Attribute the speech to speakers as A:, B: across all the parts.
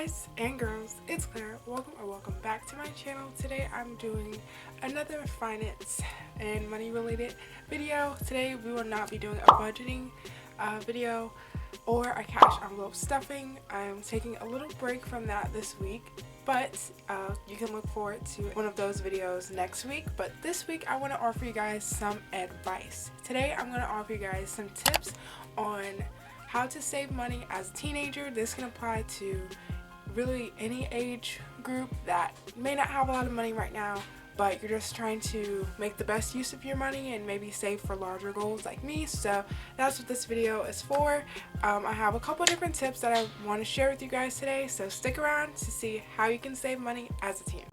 A: boys and girls, it's Claire. Welcome back to my channel. Today I'm doing another finance and money related video. Today we will not be doing a budgeting video or a cash envelope stuffing. I'm taking a little break from that this week, but you can look forward to one of those videos next week. But this week I want to offer you guys some advice. Today I'm going to offer you guys some tips on how to save money as a teenager. This can apply to really any age group that may not have a lot of money right now, but you're just trying to make the best use of your money and maybe save for larger goals like me. So that's what this video is for. I have a couple different tips that I want to share with you guys today, so stick around to see how you can save money as a teen.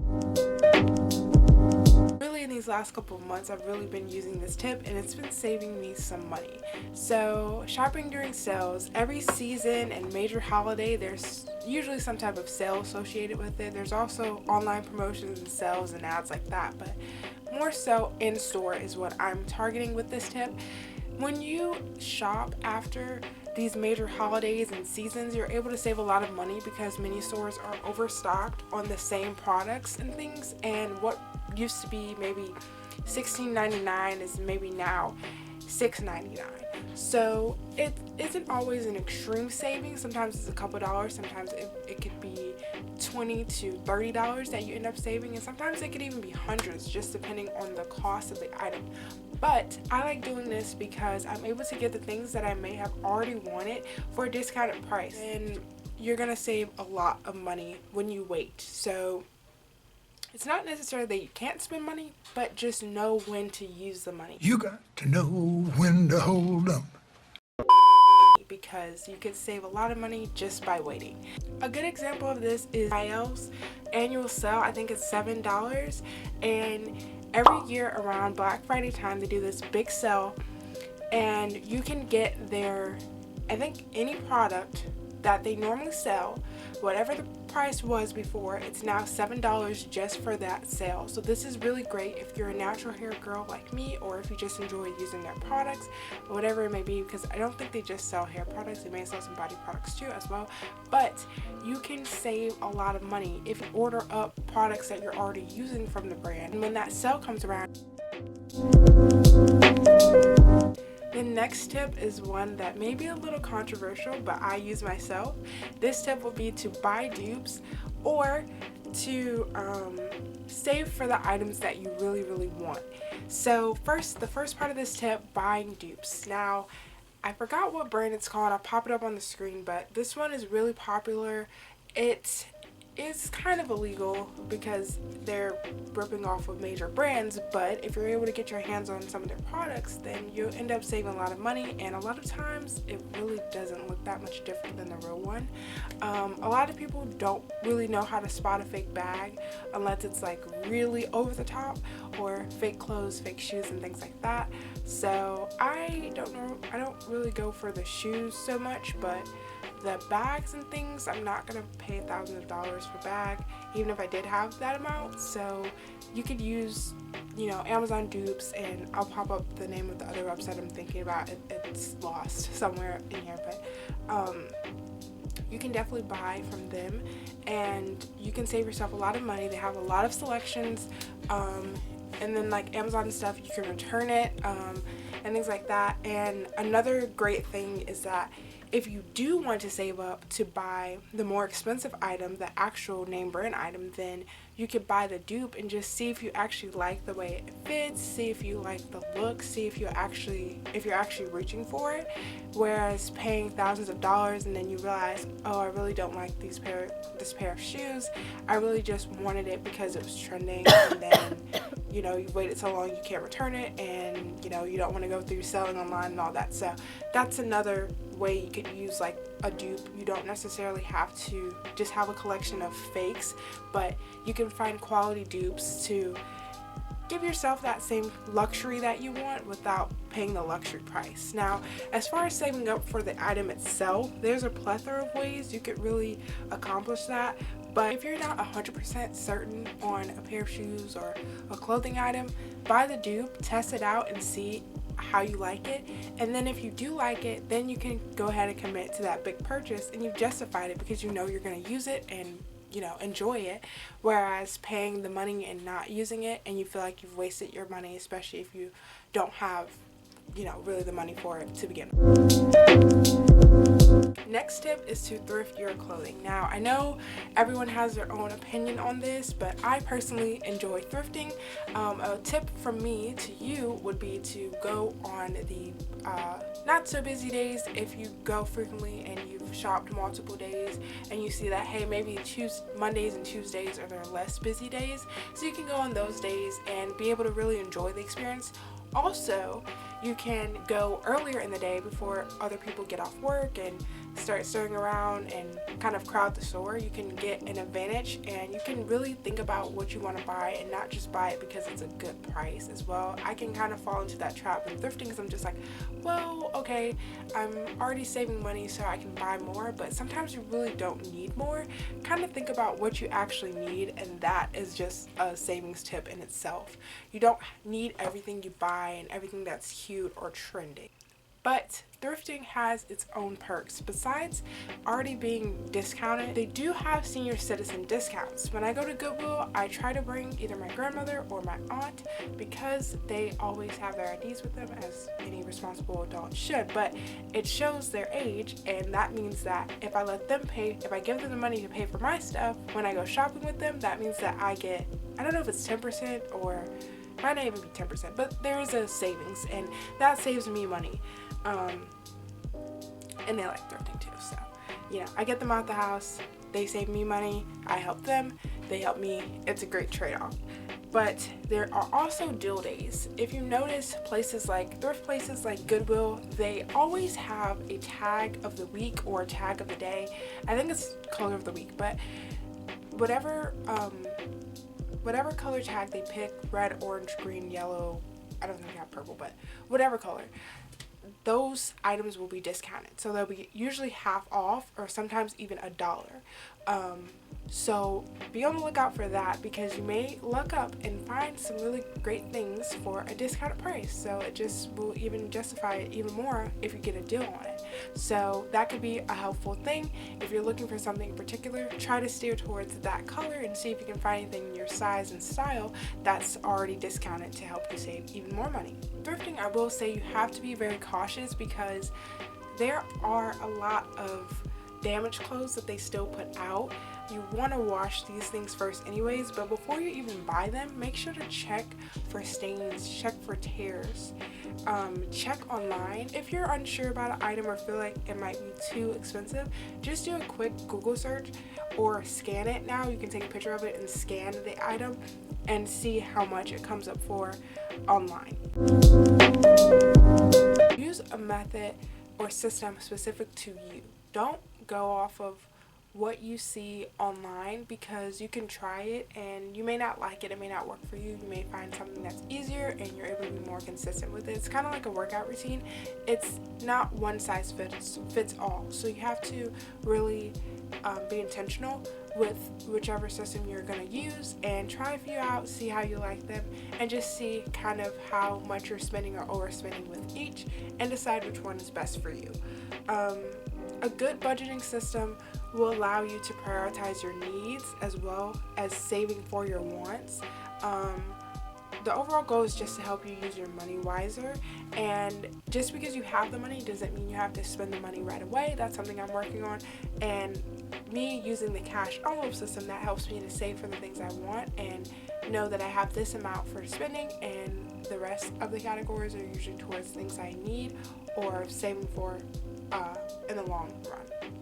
A: Really, in these last couple of months, I've really been using this tip and it's been saving me some money. So shopping during sales, every season and major holiday, there's usually some type of sale associated with it. There's also online promotions and sales and ads like that, but more so in store is what I'm targeting with this tip. When you shop after these major holidays and seasons, you're able to save a lot of money because many stores are overstocked on the same products and things, and what used to be maybe $16.99 is maybe now $6.99. So it isn't always an extreme saving. Sometimes it's a couple dollars, sometimes it could be $20 to $30 that you end up saving, and sometimes it could even be hundreds, just depending on the cost of the item. But I like doing this because I'm able to get the things that I may have already wanted for a discounted price, and you're gonna save a lot of money when you wait. So it's not necessarily that you can't spend money, but just know when to use the money.
B: You got to know when to hold up,
A: because you can save a lot of money just by waiting. A good example of this is Frugal's annual sale. I think it's $7, and every year around Black Friday time they do this big sale, and you can get their, I think, any product that they normally sell, whatever the price was before, it's now $7 just for that sale. So this is really great if you're a natural hair girl like me, or if you just enjoy using their products, whatever it may be, because I don't think they just sell hair products, they may sell some body products too as well. But you can save a lot of money if you order up products that you're already using from the brand, and when that sale comes around. The next tip is one that may be a little controversial, but I use myself. This tip will be to buy dupes or to save for the items that you really want. So the first part of this tip, buying dupes. Now, I forgot what brand it's called. I'll pop it up on the screen, but this one is really popular. It is kind of illegal because they're ripping off of major brands, but if you're able to get your hands on some of their products, then you end up saving a lot of money, and a lot of times it really doesn't look that much different than the real one. A lot of people don't really know how to spot a fake bag unless it's like really over the top, or fake clothes, fake shoes, and things like that. So I don't really go for the shoes so much, but the bags and things, I'm not gonna pay thousands of dollars for a bag, even if I did have that amount. So you could use, Amazon dupes, and I'll pop up the name of the other website I'm thinking about. It's lost somewhere in here, but you can definitely buy from them, and you can save yourself a lot of money. They have a lot of selections, and then like Amazon and stuff, you can return it, and things like that. And another great thing is that if you do want to save up to buy the more expensive item, the actual name brand item, then you could buy the dupe and just see if you actually like the way it fits, see if you like the look, see if you're actually reaching for it. Whereas paying thousands of dollars and then you realize, oh, I really don't like this pair of shoes. I really just wanted it because it was trending, and then you waited so long you can't return it, and you don't want to go through selling online and all that. So that's another way you could use like a dupe. You don't necessarily have to just have a collection of fakes, but you can find quality dupes to give yourself that same luxury that you want without paying the luxury price. Now, as far as saving up for the item itself, there's a plethora of ways you could really accomplish that. But if you're not 100% certain on a pair of shoes or a clothing item, buy the dupe, test it out, and see how you like it, and then if you do like it, then you can go ahead and commit to that big purchase, and you've justified it because you know you're going to use it and enjoy it. Whereas paying the money and not using it, and you feel like you've wasted your money, especially if you don't have really the money for it to begin with. Next tip is to thrift your clothing. Now, I know everyone has their own opinion on this, but I personally enjoy thrifting. A tip from me to you would be to go on the not so busy days. If you go frequently and you've shopped multiple days and you see that, hey, maybe Mondays and Tuesdays are their less busy days, so you can go on those days and be able to really enjoy the experience. Also, you can go earlier in the day before other people get off work and start stirring around and kind of crowd the store. You can get an advantage, and you can really think about what you want to buy and not just buy it because it's a good price as well. I can kind of fall into that trap in thrifting because I'm just like, well, okay, I'm already saving money so I can buy more, but sometimes you really don't need more. Kind of think about what you actually need, and that is just a savings tip in itself. You don't need everything you buy and everything that's cute or trending. But thrifting has its own perks. Besides already being discounted, they do have senior citizen discounts. When I go to Goodwill, I try to bring either my grandmother or my aunt because they always have their IDs with them, as any responsible adult should. But it shows their age, and that means that if I let them pay, if I give them the money to pay for my stuff, when I go shopping with them, that means that I get, I don't know if it's 10% or might not even be 10%, but there is a savings, and that saves me money. And they like thrifting too, so I get them out the house, they save me money, I help them, they help me. It's a great trade-off. But there are also deal days. If you notice, thrift places like Goodwill, they always have a tag of the week or a tag of the day. I think it's color of the week, but whatever color tag they pick, red, orange, green, yellow, I don't think they have purple, but whatever color, those items will be discounted. So they'll be usually half off, or sometimes even $1. So be on the lookout for that, because you may look up and find some really great things for a discounted price. So it just will even justify it even more if you get a deal on it. So that could be a helpful thing. If you're looking for something in particular, try to steer towards that color and see if you can find anything in your size and style that's already discounted to help you save even more money. Thrifting, I will say you have to be very cautious because there are a lot of damaged clothes that they still put out. You want to wash these things first anyways, but before you even buy them, make sure to check for stains, check for tears, check online. If you're unsure about an item or feel like it might be too expensive, just do a quick Google search or scan it. Now you can take a picture of it and scan the item and see how much it comes up for online. Use a method or system specific to you. Don't go off of what you see online, because you can try it and you may not like it, it may not work for you. You may find something that's easier and you're able to be more consistent with it. It's kind of like a workout routine. It's not one size fits all, so you have to really be intentional with whichever system you're going to use and try a few out, see how you like them, and just see kind of how much you're spending or overspending with each, and decide which one is best for you. A good budgeting system will allow you to prioritize your needs as well as saving for your wants. The overall goal is just to help you use your money wiser, and just because you have the money doesn't mean you have to spend the money right away. That's something I'm working on, and me using the cash envelope system, that helps me to save for the things I want and know that I have this amount for spending, and the rest of the categories are usually towards things I need or saving for in the long run.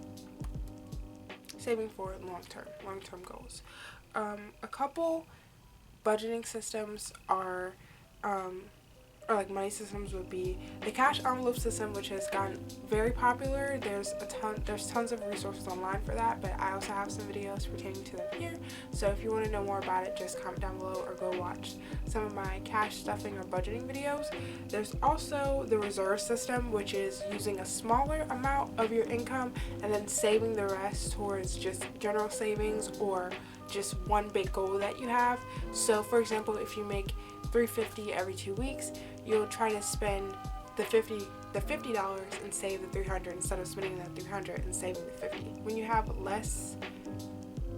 A: Saving for long-term goals. A couple budgeting systems are or like money systems would be the cash envelope system, which has gotten very popular. There's tons of resources online for that, but I also have some videos pertaining to them here. So if you want to know more about it, just comment down below or go watch some of my cash stuffing or budgeting videos. There's also the reserve system, which is using a smaller amount of your income and then saving the rest towards just general savings or just one big goal that you have. So for example, if you make $350 every 2 weeks, you'll try to spend the $50 and save the $300 instead of spending that $300 and saving the $50. When you have less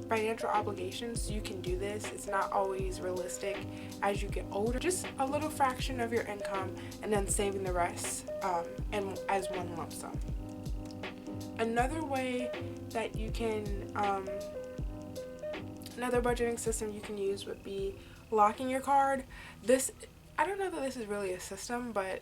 A: financial obligations, you can do this. It's not always realistic as you get older. Just a little fraction of your income and then saving the rest and as one lump sum. Another way that you can, another budgeting system you can use would be locking your card. I don't know that this is really a system, but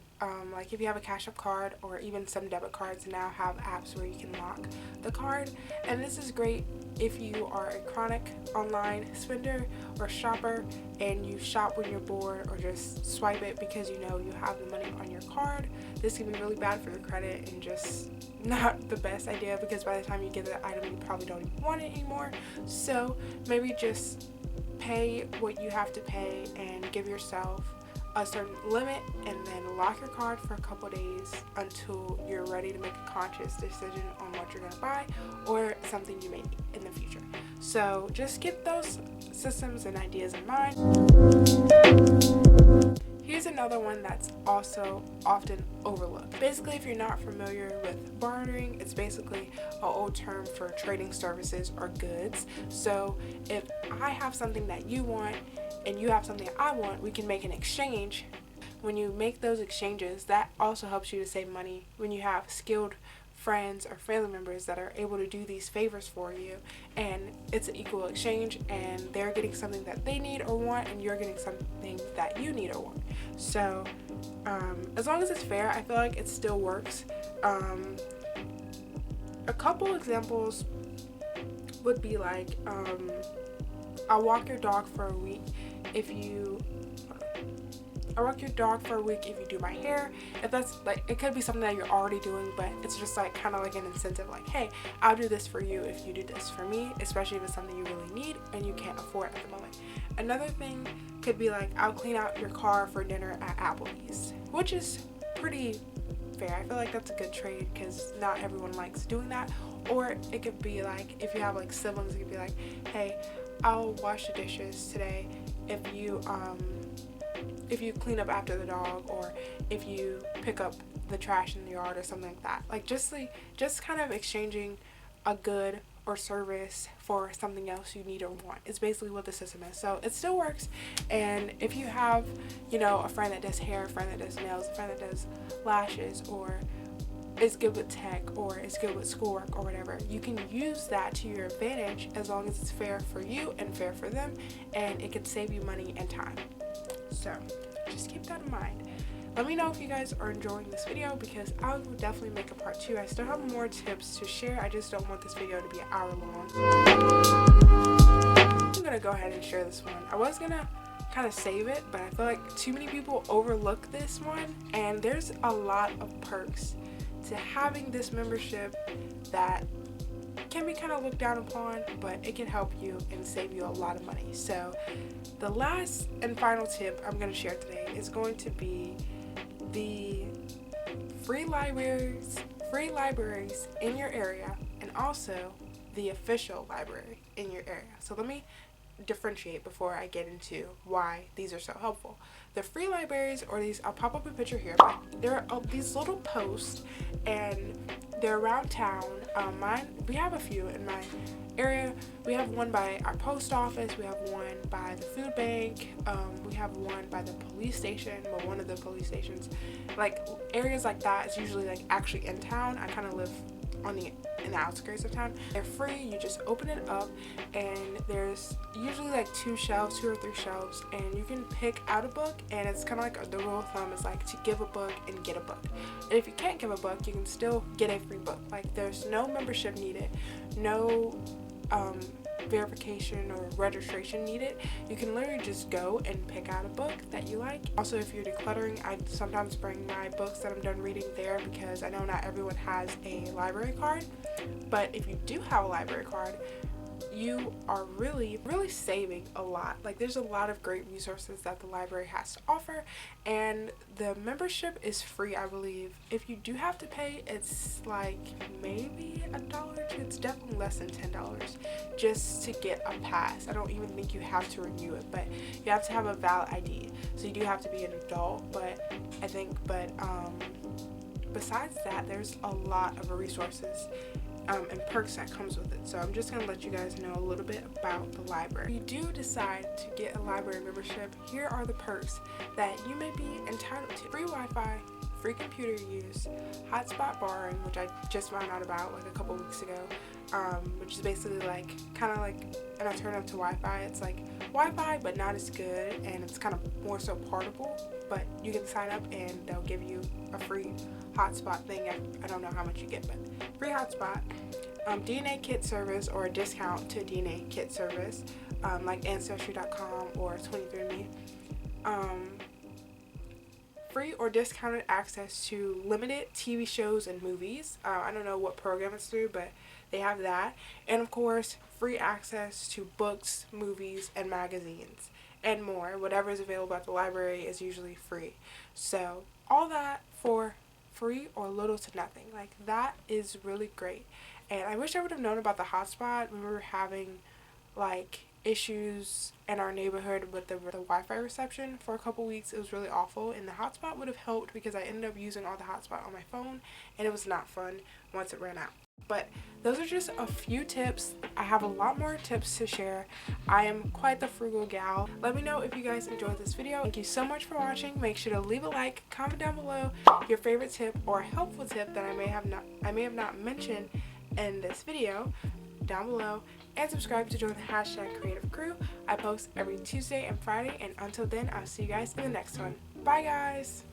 A: like if you have a Cash App card or even some debit cards now have apps where you can lock the card. And this is great if you are a chronic online spender or shopper and you shop when you're bored or just swipe it because you know you have the money on your card. This can be really bad for your credit and just not the best idea, because by the time you get the item you probably don't even want it anymore. So maybe just pay what you have to pay and give yourself a certain limit and then lock your card for a couple days until you're ready to make a conscious decision on what you're going to buy or something you may need in the future. So just keep those systems and ideas in mind. Here's another one that's also often overlooked. Basically, if you're not familiar with bartering, it's basically an old term for trading services or goods. So if I have something that you want and you have something I want, we can make an exchange. When you make those exchanges, that also helps you to save money when you have skilled friends or family members that are able to do these favors for you, and it's an equal exchange and they're getting something that they need or want and you're getting something that you need or want. So as long as it's fair, I feel like it still works. A couple examples would be like I'll walk your dog for a week if you do my hair. If that's like, it could be something that you're already doing, but it's just like kind of like an incentive, like, hey, I'll do this for you if you do this for me, especially if it's something you really need and you can't afford at the moment. Another thing could be like, I'll clean out your car for dinner at Applebee's, which is pretty fair. I feel like that's a good trade because not everyone likes doing that. Or it could be like, if you have like siblings, it could be like, hey, I'll wash the dishes today if you clean up after the dog, or if you pick up the trash in the yard or something like that. Like just kind of exchanging a good or service for something else you need or want. It's basically what the system is. So it still works. And if you have, a friend that does hair, a friend that does nails, a friend that does lashes, or is good with tech, or is good with schoolwork or whatever, you can use that to your advantage as long as it's fair for you and fair for them, and it can save you money and time. So just keep that in mind. Let me know if you guys are enjoying this video, because I will definitely make a part 2. I still have more tips to share. I just don't want this video to be an hour long. I'm gonna go ahead and share this one. I was gonna kind of save it, but I feel like too many people overlook this one, and there's a lot of perks to having this membership that can be kind of looked down upon, but it can help you and save you a lot of money. So the last and final tip I'm going to share today is going to be the free libraries in your area, and also the official library in your area. So let me differentiate before I get into why these are so helpful. The free libraries, or these, I'll pop up a picture here, but there are these little posts and they're around town. We have a few in my area. We have one by our post office, we have one by the food bank, we have one by the police station, well, one of the police stations. Like areas like that is usually like actually in town. I kind of live in the outskirts of town. They're free. You just open it up and there's usually like 2 or 3 shelves, and you can pick out a book, and it's kind of like the rule of thumb is like to give a book and get a book. And if you can't give a book, you can still get a free book. Like there's no membership needed, no verification or registration needed. You can literally just go and pick out a book that you like. Also, if you're decluttering, I sometimes bring my books that I'm done reading there, because I know not everyone has a library card, but if you do have a library card, you are really saving a lot. Like there's a lot of great resources that the library has to offer, and the membership is free, I believe. If you do have to pay, it's like maybe $1 or $2. It's definitely less than $10 just to get a pass. I don't even think you have to renew it, but you have to have a valid ID. So you do have to be an adult, but besides that, there's a lot of resources and perks that comes with it. So I'm just gonna let you guys know a little bit about the library. If you do decide to get a library membership, here are the perks that you may be entitled to: free Wi-Fi, free computer use, hotspot borrowing, which I just found out about like a couple weeks ago, which is basically like kind of like an alternative to Wi-Fi. It's like Wi-Fi but not as good, and it's kind of more so portable, but you can sign up and they'll give you a free hotspot thing. I don't know how much you get, but free hotspot, DNA kit service or a discount to DNA kit service, like Ancestry.com or 23andMe. Free or discounted access to limited TV shows and movies. I don't know what program it's through, but they have that. And of course, free access to books, movies, and magazines, and more. Whatever is available at the library is usually free. So all that for free or little to nothing. Like, that is really great. And I wish I would have known about the hotspot. We were having like issues in our neighborhood with the Wi-Fi reception for a couple weeks. It was really awful, and the hotspot would have helped because I ended up using all the hotspot on my phone, and it was not fun once it ran out. But those are just a few tips. I have a lot more tips to share. I am quite the frugal gal. Let me know if you guys enjoyed this video. Thank you so much for watching. Make sure to leave a like, comment down below your favorite tip or helpful tip that I may have not mentioned in this video down below, and subscribe to join the #creative crew. I post every Tuesday and Friday, and until then, I'll see you guys in the next one. Bye guys.